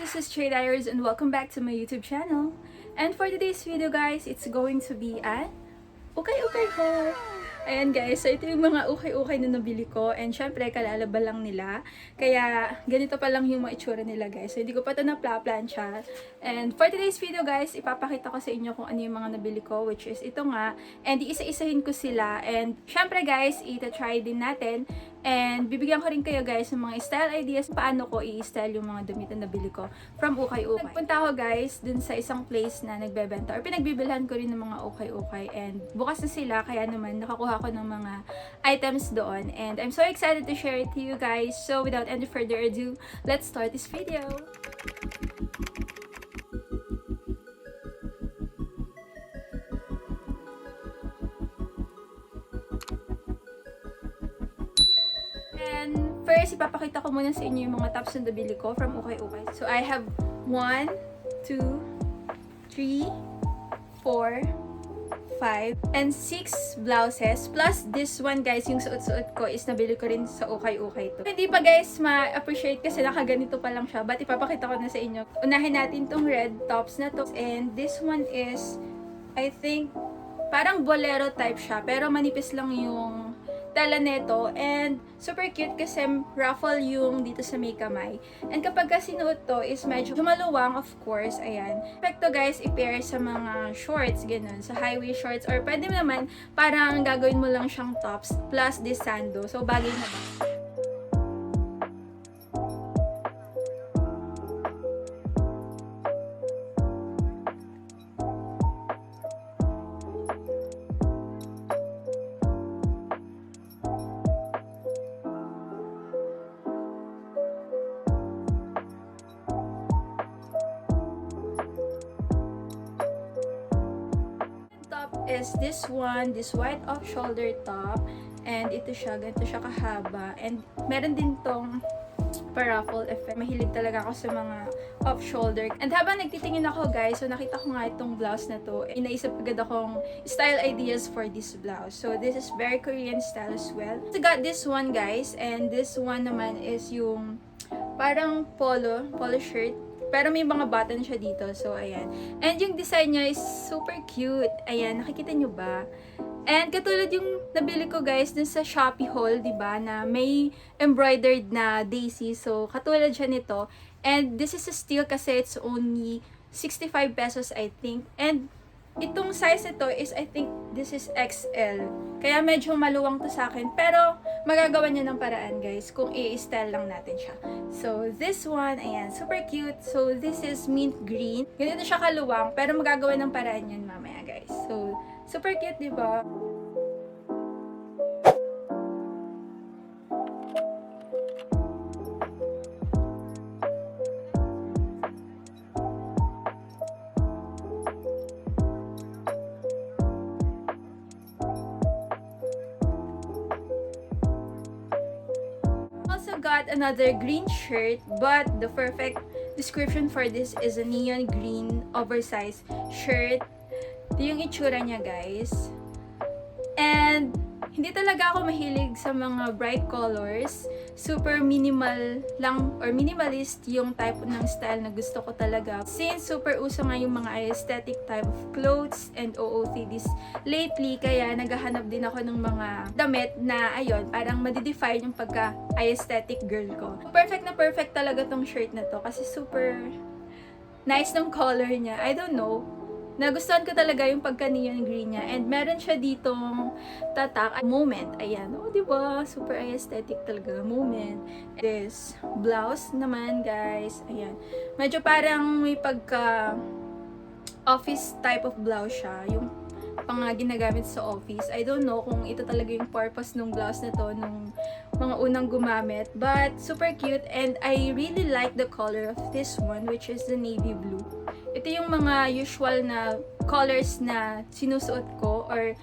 This is TheJDiaries and welcome back to my YouTube channel. And for today's video guys, it's going to be an Ukay-Ukay haul. Ayan guys, so ito yung mga ukay-ukay na nabili ko and syempre kalalaba lang nila. Kaya ganito pa lang yung mga itsura nila guys. So hindi ko pa ito na-plansya. And for today's video guys, ipapakita ko sa inyo kung ano yung mga nabili ko, which is ito nga. And iisa-isahin ko sila. And syempre guys, ita-try din natin. And bibigyan ko rin kayo guys ng mga style ideas paano ko i-style yung mga damit na nabili ko from Ukay-Ukay. Nagpunta ako guys dun sa isang place na nagbebenta or pinagbibilhan ko rin ng mga Ukay-Ukay and bukas na sila kaya naman nakakuha ko ng mga items doon and I'm so excited to share it to you guys. So without any further ado, let's start this video. And first, ipapakita ko muna sa inyo yung mga tops na nabili ko from Ukay-Ukay. So, I have 1, 2, 3, 4, 5, and 6 blouses. Plus, this one guys, yung suot-suot ko is nabili ko rin sa Ukay-Ukay to. Hindi pa guys ma-appreciate kasi nakaganito pa lang siya. But ipapakita ko na sa inyo. Unahin natin tong red tops na to. And this one is, I think, parang bolero type siya. Pero manipis lang yung tela neto and super cute kasi ruffle yung dito sa may kamay. And kapag sinuot to is medyo maluwang, of course, ayan. Perfect to guys i-pair sa mga shorts, ganun, sa highway shorts or pwede naman parang gagawin mo lang siyang tops plus this sando. So bagay na ba? Is this one, this white off-shoulder top, and ito siya, ganito siya kahaba, and meron din tong pa-ruffle effect. Mahilig talaga ako sa mga off-shoulder. And habang nagtitingin ako guys, so nakita ko nga itong blouse na to, inaisip agad akong style ideas for this blouse. So this is very Korean style as well. So got this one guys, and this one naman is yung parang polo shirt. Pero may mga button siya dito. So, ayan. And yung design niya is super cute. Ayan, nakikita nyo ba? And katulad yung nabili ko guys dun sa Shopee haul, diba? Na may embroidered na daisy. So, katulad siya nito. And this is a steal kasi it's only 65 pesos I think. And itong size nito is I think this is XL. Kaya medyo maluwang to sa akin. Pero magagawa niya ng paraan guys kung i-style lang natin siya. So this one, ayan, super cute. So this is mint green. Ganito siya kaluwang pero magagawa ng paraan yan mamaya guys. So super cute, diba? Got another green shirt, but the perfect description for this is a neon green oversized shirt. Ito yung itsura niya guys. And hindi talaga ako mahilig sa mga bright colors. Super minimal lang or minimalist yung type ng style na gusto ko talaga. Since super uso nga yung mga aesthetic type of clothes and OOTDs lately, kaya naghahanap din ako ng mga damit na ayun, parang madidefine yung pagka-aesthetic girl ko. Perfect na perfect talaga tong shirt na to kasi super nice ng color niya. I don't know. Nagustuhan ko talaga yung pagka-neon green niya. And meron siya ditong tatak. Moment. Ayan. O, diba? Super aesthetic talaga. Moment. This blouse naman, guys. Ayan. Medyo parang may pagka office type of blouse siya. Yung pang ginagamit sa office. I don't know kung ito talaga yung purpose ng blouse na to nung mga unang gumamit. But, super cute and I really like the color of this one, which is the navy blue. Ito yung mga usual na colors na sinusuot ko or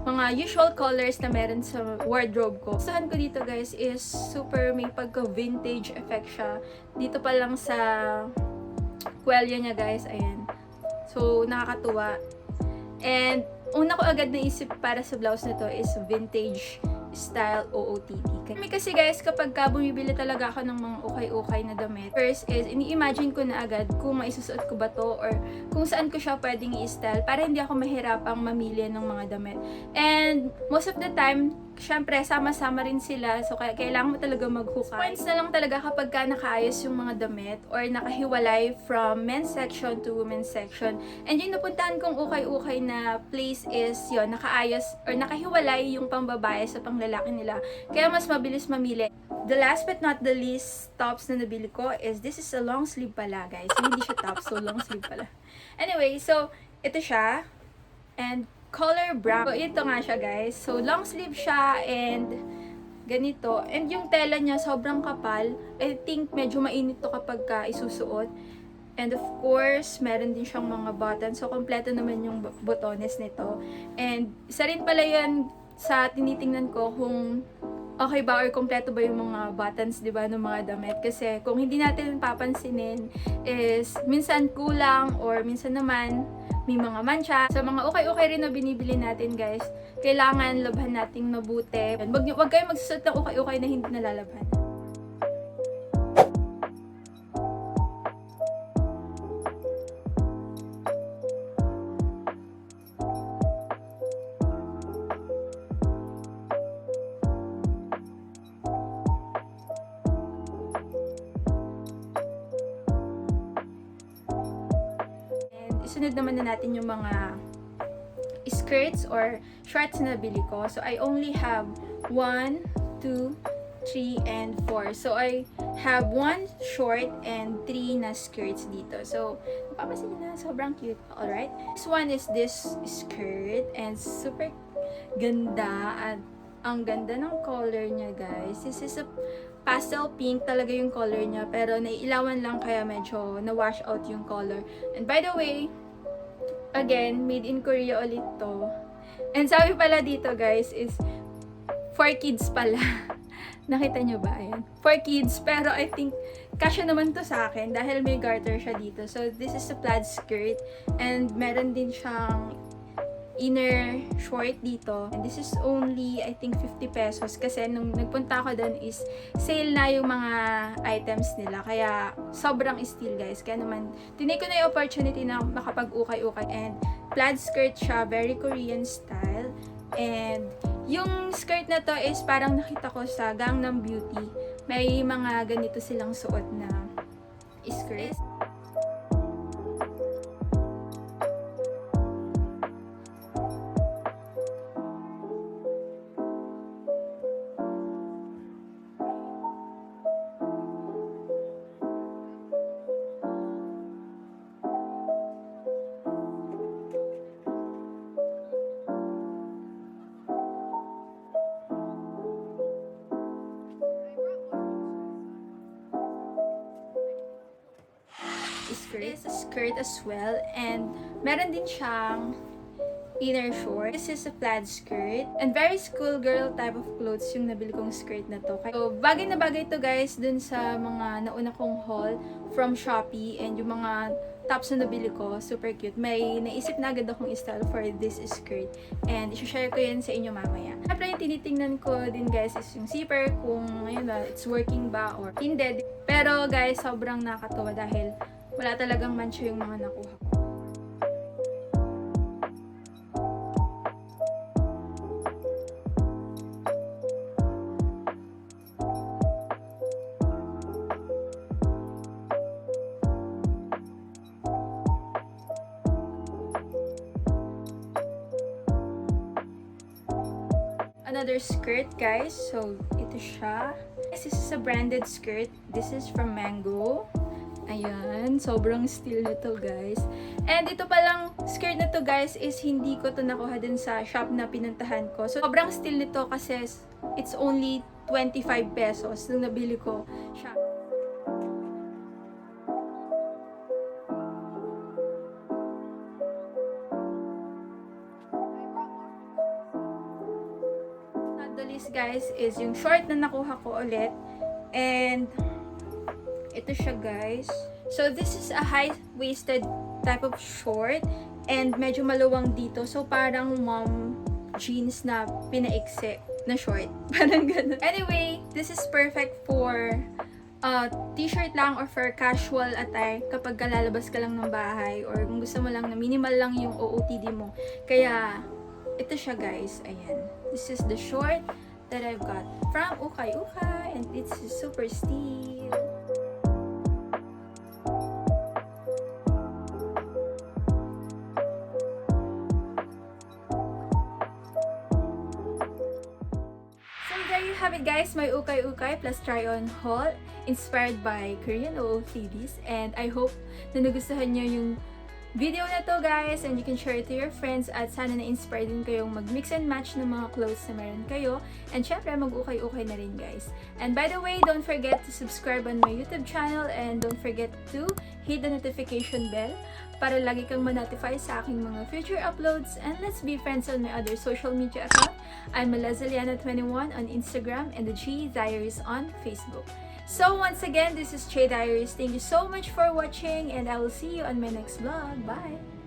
mga usual colors na meron sa wardrobe ko. Gustuhan ko dito guys is super may pagka-vintage effect siya. Dito pa lang sa kwelyo niya guys, ayan. So, nakakatuwa. And, una ko agad naisip para sa blouse na to is vintage style OOTD. Kasi guys, kapag bumibili talaga ako ng mga ukay-ukay na damit, first is, ini-imagine ko na agad kung maisusuot ko ba to or kung saan ko siya pwedeng i-style para hindi ako mahirapang mamili ng mga damit. And most of the time, syempre, sama-sama rin sila. So, kailangan mo talaga maghukay. Points na lang talaga kapag nakaayos yung mga damit or nakahiwalay from men's section to women's section. And yung napuntahan kong ukay-ukay na place is yon nakaayos or nakahiwalay yung pangbabae sa panglalaki nila. Kaya mas mabilis mamili. The last but not the least tops na nabili ko is this is a long sleeve pala, guys. Hindi siya top, so long sleeve pala. Anyway, so, ito siya. And color brown. So, ito nga siya guys. So, long sleeve siya and ganito. And yung tela niya sobrang kapal. I think medyo mainit to kapag isusuot. And of course, meron din siyang mga buttons. So, kompleto naman yung botones nito. And isa rin pala yan sa tinitingnan ko kung okay ba or kompleto ba yung mga buttons, di ba, ng mga damit. Kasi kung hindi natin papansinin is minsan kulang or minsan naman may mga mancha. Sa mga ukay-ukay rin na binibili natin guys, kailangan labhan nating mabuti. Wag kayong magsusot ng ukay-ukay na hindi nalalabhan. Isunod naman na natin yung mga skirts or shorts na nabili ko. So, I only have 1, 2, 3, and 4. So, I have 1 short and 3 na skirts dito. So, mapapansin nyo na, sobrang cute. Alright? This one is this skirt and super ganda at ang ganda ng color niya, guys. This is a pastel pink talaga yung color niya, pero naiilawan lang kaya medyo na-wash out yung color. And by the way, again, made in Korea ulit to. And sabi pala dito guys is for kids pala. Nakita nyo ba? Ayan. For kids, pero I think kasya naman to sa akin dahil may garter siya dito. So this is a plaid skirt and meron din siyang inner short dito. And this is only, I think, 50 pesos. Kasi nung nagpunta ako doon is sale na yung mga items nila. Kaya sobrang steal guys. Kaya naman, tinay ko na yung opportunity na makapag-ukay-ukay. And plaid skirt siya, very Korean style. And yung skirt na to is parang nakita ko sa Gangnam Beauty. May mga ganito silang suot na skirt. Is a skirt as well and meron din siyang inner short. This is a plaid skirt and very schoolgirl type of clothes yung nabili kong skirt na to. So, bagay na bagay to guys dun sa mga nauna kong haul from Shopee and yung mga tops na nabili ko, super cute. May naisip na agad akong style for this skirt and i-share ko yan sa inyo mamaya. Siyempre yung tinitingnan ko din guys is yung zipper kung ayun ba, it's working ba or hindi. Pero guys, sobrang nakakatuwa dahil wala talagang mancha yung mga nakuha ko. Another skirt guys, so ito siya. This is a branded skirt. This is from Mango. Ayan, sobrang steal nito guys. And ito palang skirt na to guys is hindi ko to nakuha din sa shop na pinuntahan ko. So sobrang steal nito kasi it's only 25 pesos nung nabili ko siya. Not the least guys is yung short na nakuha ko ulit. And ito siya guys. So this is a high-waisted type of short and medyo maluwang dito. So parang mom jeans na pinaiksi na short. Parang ganun. Anyway, this is perfect for t-shirt lang or for casual attire kapag lalabas ka lang ng bahay or kung gusto mo lang na minimal lang yung OOTD mo. Kaya ito siya guys. Ayan. This is the short that I've got from Ukay-Ukay and it's super steal. So there you have it guys, my Ukay-Ukay plus try-on haul inspired by Korean OOTDs, and I hope na nagustuhan nyo yung video na to guys, and you can share it to your friends at sana na-inspire din kayong mag-mix and match ng mga clothes na meron kayo, and syempre mag-ukay-ukay na rin guys. And by the way, don't forget to subscribe on my YouTube channel and don't forget to hit the notification bell para lagi kang ma-notify sa aking mga future uploads, and let's be friends on my other social media account. I'm Melazaliana21 on Instagram and TheJDiaries on Facebook. So once again, this is TheJDiaries. Thank you so much for watching and I will see you on my next vlog. Bye!